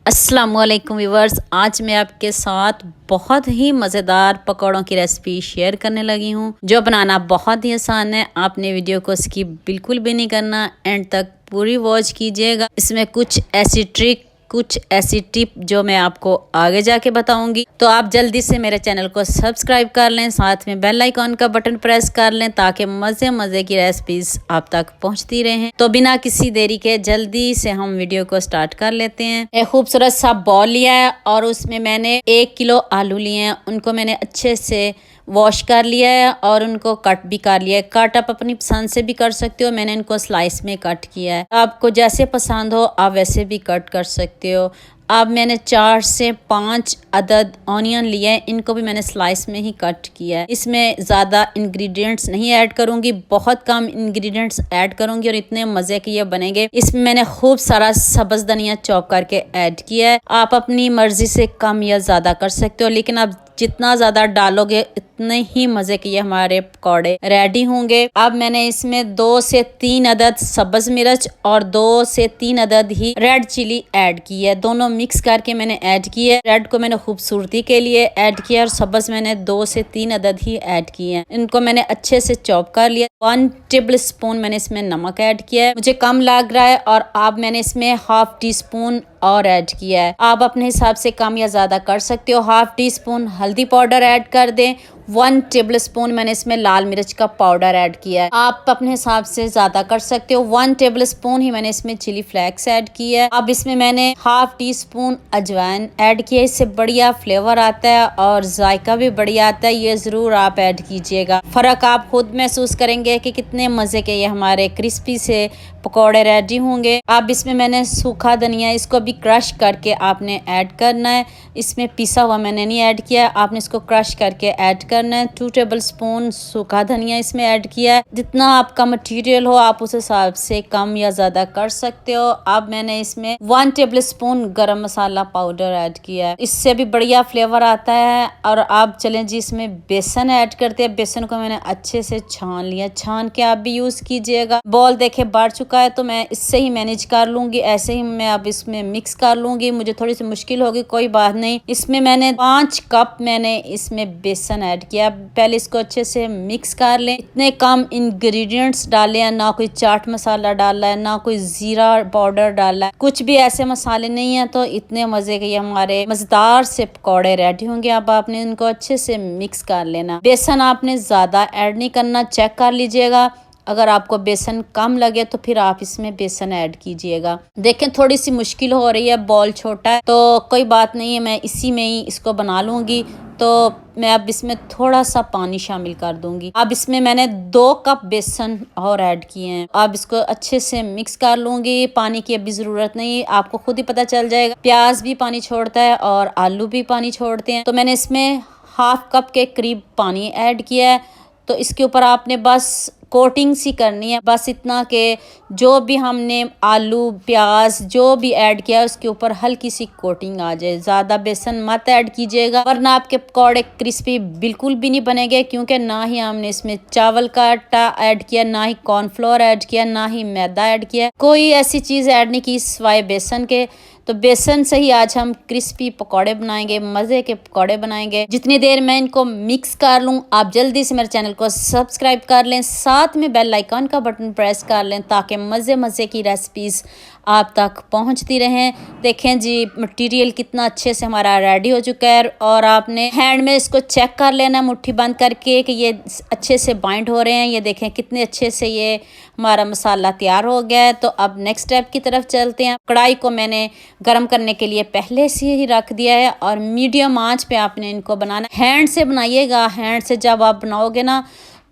अस्सलामुअलैकुम व्यूवर्स, आज मैं आपके साथ बहुत ही मज़ेदार पकौड़ों की रेसिपी शेयर करने लगी हूँ जो बनाना बहुत ही आसान है। आपने वीडियो को स्किप बिल्कुल भी नहीं करना, एंड तक पूरी वॉच कीजिएगा। इसमें कुछ ऐसी ट्रिक, कुछ ऐसी टिप जो मैं आपको आगे जाके बताऊंगी। तो आप जल्दी से मेरे चैनल को सब्सक्राइब कर लें, साथ में बेल आइकॉन का बटन प्रेस कर लें ताकि मज़े मज़े की रेसिपीज आप तक पहुंचती रहें। तो बिना किसी देरी के जल्दी से हम वीडियो को स्टार्ट कर लेते हैं। एक खूबसूरत सा बॉल लिया है और उसमें मैंने 1 किलो आलू लिए हैं। उनको मैंने अच्छे से वॉश कर लिया है और उनको कट भी कर लिया है। कट आप अपनी पसंद से भी कर सकते हो, मैंने इनको स्लाइस में कट किया है। आपको जैसे पसंद हो आप वैसे भी कट कर सकते हो। अब मैंने 4 से 5 अदद ऑनियन लिए हैं, इनको भी मैंने स्लाइस में ही कट किया है। इसमें ज़्यादा इंग्रेडिएंट्स नहीं ऐड करूँगी, बहुत कम इंग्रेडिएंट्स ऐड करूँगी और इतने मज़े के ये बनेंगे। इसमें मैंने खूब सारा सब्ज़ धनिया चॉप करके ऐड किया है। आप अपनी मर्ज़ी से कम या ज़्यादा कर सकते हो, लेकिन आप जितना ज़्यादा डालोगे इतने ही मज़े के ये हमारे पकौड़े रेडी होंगे। अब मैंने इसमें 2 से 3 अदद सब्ज़ मिर्च और 2 से 3 अदद ही रेड चिली ऐड की है। दोनों मिक्स करके मैंने ऐड की है। रेड को मैंने खूबसूरती के लिए ऐड किया और सब्ज़ मैंने 2 से 3 अदद ही ऐड किए हैं। इनको मैंने अच्छे से चॉप कर लिया। 1 टेबल स्पून मैंने इसमें नमक ऐड किया है, मुझे कम लग रहा है, और अब मैंने इसमें ½ टी स्पून और ऐड किया है। आप अपने हिसाब से कम या ज़्यादा कर सकते हो। ½ टी स्पून हल्दी पाउडर ऐड कर दें। 1 टेबल स्पून मैंने इसमें लाल मिर्च का पाउडर ऐड किया है। आप अपने हिसाब से ज़्यादा कर सकते हो। 1 टेबल स्पून ही मैंने इसमें चिली फ्लेक्स ऐड किया है। अब इसमें मैंने ½ टी स्पून अजवाइन ऐड किया है। इससे बढ़िया फ्लेवर आता है और जायका भी बढ़िया आता है। ये ज़रूर आप ऐड कीजिएगा, फ़र्क आप खुद महसूस करेंगे कि कितने मज़े के ये हमारे क्रिस्पी से पकौड़े रेडी होंगे। अब इसमें मैंने सूखा धनिया, इसको भी क्रश करके आपने ऐड करना है। इसमें पिसा हुआ मैंने नहीं ऐड किया, आपने इसको क्रश करके ऐड करना है। 2 टेबल स्पून सूखा धनिया इसमें ऐड किया है। जितना आपका मटेरियल हो आप उस हिसाब से कम या ज़्यादा कर सकते हो। अब मैंने इसमें 1 टेबल स्पून गरम मसाला पाउडर ऐड किया है, इससे भी बढ़िया फ्लेवर आता है। और आप चलें जी, इसमें बेसन ऐड करते हैं। बेसन को मैंने अच्छे से छान लिया, छान के आप भी यूज़ कीजिएगा। बॉल देखे बढ़ चुका है तो मैं इससे ही मैनेज कर लूँगी, ऐसे ही मैं अब इसमें मिक्स कर लूँगी। मुझे थोड़ी सी मुश्किल होगी, कोई बात नहीं। इसमें मैंने 5 कप मैंने इसमें बेसन ऐड किया। पहले इसको अच्छे से मिक्स कर लें। इतने कम इंग्रेडिएंट्स डाले हैं, ना कोई चाट मसाला डाला है, ना कोई ज़ीरा पाउडर डाला है, कुछ भी ऐसे मसाले नहीं है। तो इतने मज़े के ये हमारे मज़ेदार से पकौड़े रेडी होंगे। अब आपने इनको अच्छे से मिक्स कर लेना। बेसन आपने ज़्यादा ऐड नहीं करना, चेक कर लीजिएगा। अगर आपको बेसन कम लगे तो फिर आप इसमें बेसन ऐड कीजिएगा। देखें थोड़ी सी मुश्किल हो रही है, बॉल छोटा है, तो कोई बात नहीं है, मैं इसी में ही इसको बना लूँगी। तो मैं अब इसमें थोड़ा सा पानी शामिल कर दूंगी। अब इसमें मैंने 2 कप बेसन और ऐड किए हैं। अब इसको अच्छे से मिक्स कर लूँगी। पानी की अभी ज़रूरत नहीं, आपको खुद ही पता चल जाएगा। प्याज भी पानी छोड़ता है और आलू भी पानी छोड़ते हैं। तो मैंने इसमें ½ कप के करीब पानी ऐड किया है। तो इसके ऊपर आपने बस कोटिंग सी करनी है, बस इतना कि जो भी हमने आलू प्याज जो भी ऐड किया है उसके ऊपर हल्की सी कोटिंग आ जाए। ज़्यादा बेसन मत ऐड कीजिएगा वरना आपके पकौड़े क्रिस्पी बिल्कुल भी नहीं बनेंगे, क्योंकि ना ही हमने इसमें चावल का आटा ऐड किया, ना ही कॉर्नफ्लोर ऐड किया, ना ही मैदा ऐड किया। कोई ऐसी चीज़ ऐड नहीं की सिवाय बेसन के। तो बेसन से ही आज हम क्रिस्पी पकौड़े बनाएंगे, मज़े के पकौड़े बनाएंगे। जितनी देर मैं इनको मिक्स कर लूँ आप जल्दी से मेरे चैनल को सब्सक्राइब कर लें, साथ में बेल आइकॉन का बटन प्रेस कर लें ताकि मज़े मज़े की रेसिपीज़ आप तक पहुंचती रहें। देखें जी मटेरियल कितना अच्छे से हमारा रेडी हो चुका है और आपने हैंड में इसको चेक कर लेना मुट्ठी बंद करके कि ये अच्छे से बाइंड हो रहे हैं। ये देखें कितने अच्छे से ये हमारा मसाला तैयार हो गया है। तो अब नेक्स्ट स्टेप की तरफ चलते हैं। कढ़ाई को मैंने गर्म करने के लिए पहले से ही रख दिया है और मीडियम आंच पे आपने इनको बनाना। हैंड से बनाइएगा, हैंड से जब आप बनाओगे ना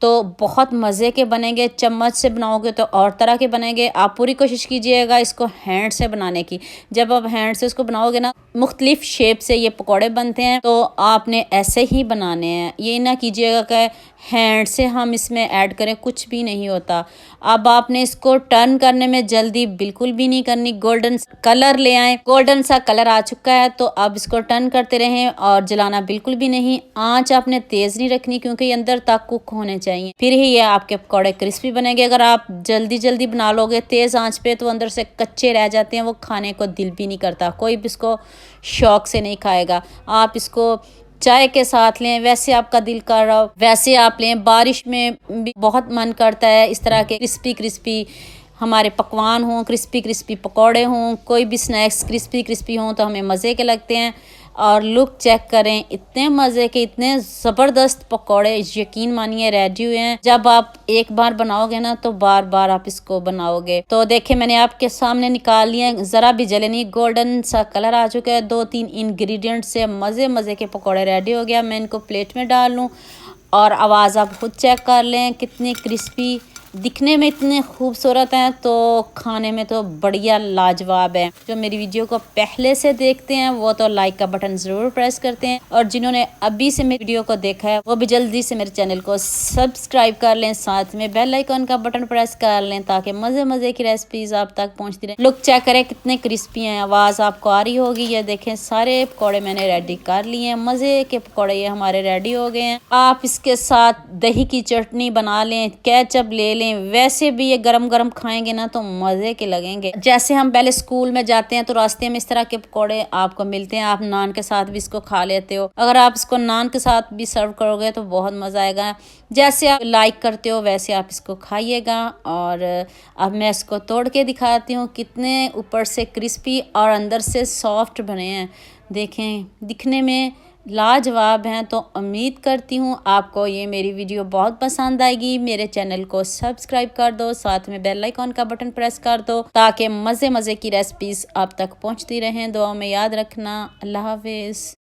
तो बहुत मज़े के बनेंगे। चम्मच से बनाओगे तो और तरह के बनेंगे। आप पूरी कोशिश कीजिएगा इसको हैंड से बनाने की। जब आप हैंड से इसको बनाओगे ना मुख्तलिफ शेप से ये पकौड़े बनते हैं, तो आपने ऐसे ही बनाने हैं। ये ना कीजिएगा कि हैंड से हम इसमें ऐड करें कुछ भी नहीं होता। अब आपने इसको टर्न करने में जल्दी बिल्कुल भी नहीं करनी। गोल्डन कलर ले आए, गोल्डन सा कलर आ चुका है तो अब इसको टर्न करते रहें और जलाना बिल्कुल भी नहीं। आंच आपने तेज नहीं रखनी क्योंकि ये अंदर तक कुक होने चाहिए, फिर ही ये आपके पकौड़े क्रिस्पी बनेंगे। अगर आप जल्दी जल्दी बना लोगे तेज आंच पे तो अंदर से कच्चे रह जाते हैं, वो खाने को दिल भी नहीं करता, कोई भी इसको शौक से नहीं खाएगा। आप इसको चाय के साथ लें, वैसे आपका दिल कर रहा हो वैसे आप लें। बारिश में भी बहुत मन करता है इस तरह के क्रिस्पी क्रिस्पी हमारे पकवान हों, क्रिस्पी क्रिस्पी पकौड़े हों, कोई भी स्नैक्स क्रिस्पी क्रिस्पी हों तो हमें मज़े के लगते हैं। और लुक चेक करें, इतने मज़े के, इतने ज़बरदस्त पकौड़े यकीन मानिए रेडी हुए हैं। जब आप एक बार बनाओगे ना तो बार बार आप इसको बनाओगे। तो देखिए मैंने आपके सामने निकाल लिए, ज़रा भी जले नहीं, गोल्डन सा कलर आ चुका है। 2-3 इंग्रेडिएंट से मज़े मज़े के पकौड़े रेडी हो गया। मैं इनको प्लेट में डाल लूँ और आवाज़ आप खुद चेक कर लें, कितने क्रिस्पी, दिखने में इतने खूबसूरत हैं तो खाने में तो बढ़िया लाजवाब है। जो मेरी वीडियो को पहले से देखते हैं वो तो लाइक का बटन ज़रूर प्रेस करते हैं, और जिन्होंने अभी से मेरी वीडियो को देखा है वो भी जल्दी से मेरे चैनल को सब्सक्राइब कर लें, साथ में बेल आइकन का बटन प्रेस कर लें ताकि मज़े मज़े की रेसिपीज़ आप तक पहुँचती रहें। लुक चेक करें कितने क्रिस्पी हैं, आवाज़ आपको आ रही होगी। ये देखें सारे पकौड़े मैंने रेडी कर लिए हैं, मज़े के पकौड़े ये हमारे रेडी हो गए हैं। आप इसके साथ दही की चटनी बना लें, केचप ले लें, वैसे भी ये गरम गरम खाएंगे ना तो मज़े के लगेंगे। जैसे हम पहले स्कूल में जाते हैं तो रास्ते में इस तरह के पकौड़े आपको मिलते हैं, आप नान के साथ भी इसको खा लेते हो। अगर आप इसको नान के साथ भी सर्व करोगे तो बहुत मज़ा आएगा। जैसे आप लाइक करते हो वैसे आप इसको खाइएगा। और अब मैं इसको तोड़ के दिखाती हूँ, कितने ऊपर से क्रिस्पी और अंदर से सॉफ्ट बने हैं। देखें दिखने में लाजवाब हैं। तो उम्मीद करती हूँ आपको ये मेरी वीडियो बहुत पसंद आएगी। मेरे चैनल को सब्सक्राइब कर दो, साथ में बेल आइकन का बटन प्रेस कर दो ताकि मज़े मज़े की रेसिपीज़ आप तक पहुँचती रहें। दुआ में याद रखना। अल्लाह हाफिज़।